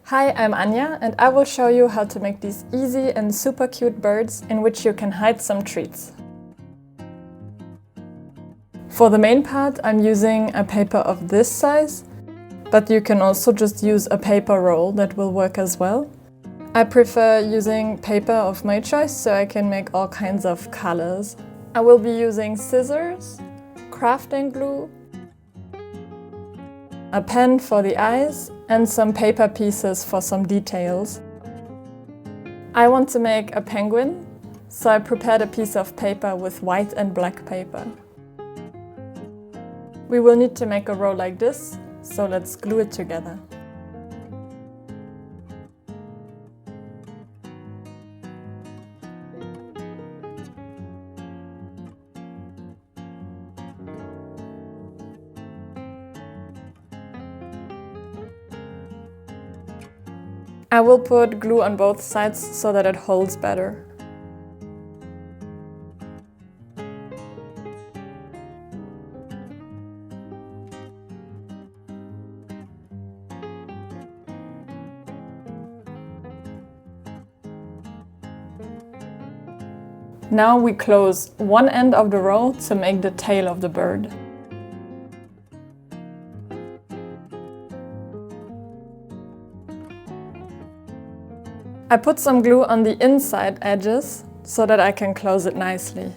Hi, I'm Anja and I will show you how to make these easy and super cute birds in which you can hide some treats. For the main part, I'm using a paper of this size, but you can also just use a paper roll, that will work as well. I prefer using paper of my choice so I can make all kinds of colors. I will be using scissors, crafting glue, a pen for the eyes and some paper pieces for some details. I want to make a penguin, so I prepared a piece of paper with white and black paper. We will need to make a roll like this, so let's glue it together. I will put glue on both sides so that it holds better. Now we close one end of the roll to make the tail of the bird. I put some glue on the inside edges so that I can close it nicely.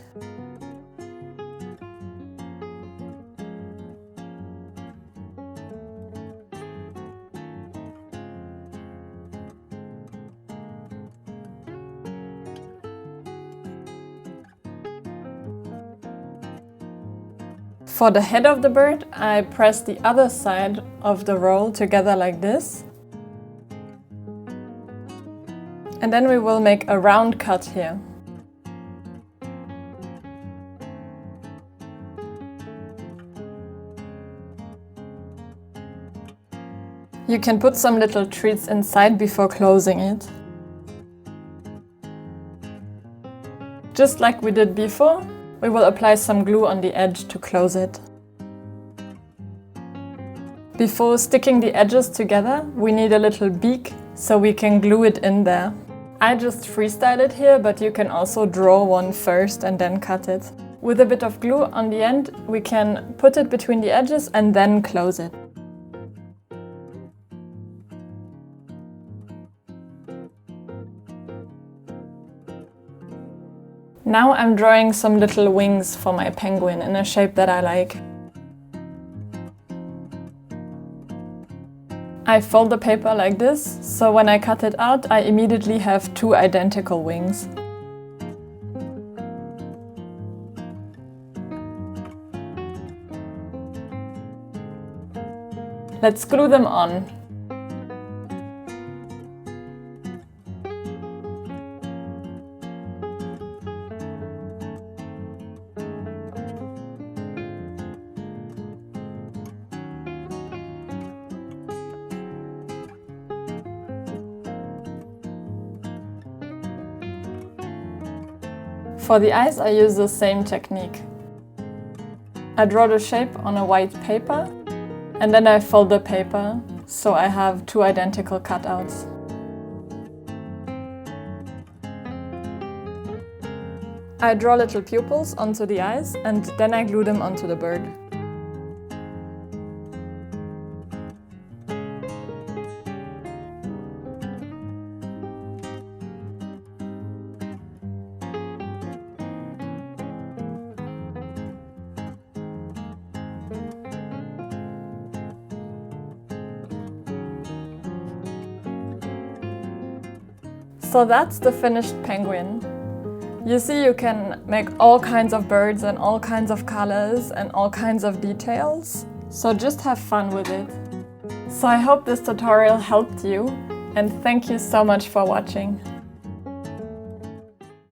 For the head of the bird, I press the other side of the roll together like this. And then we will make a round cut here. You can put some little treats inside before closing it. Just like we did before, we will apply some glue on the edge to close it. Before sticking the edges together, we need a little beak so we can glue it in there. I just freestyle it here, but you can also draw one first and then cut it. With a bit of glue on the end, we can put it between the edges and then close it. Now I'm drawing some little wings for my penguin in a shape that I like. I fold the paper like this, so when I cut it out, I immediately have two identical wings. Let's glue them on. For the eyes, I use the same technique. I draw the shape on a white paper and then I fold the paper so I have two identical cutouts. I draw little pupils onto the eyes and then I glue them onto the bird. So that's the finished penguin. You see, you can make all kinds of birds and all kinds of colors and all kinds of details. So just have fun with it. So I hope this tutorial helped you and thank you so much for watching.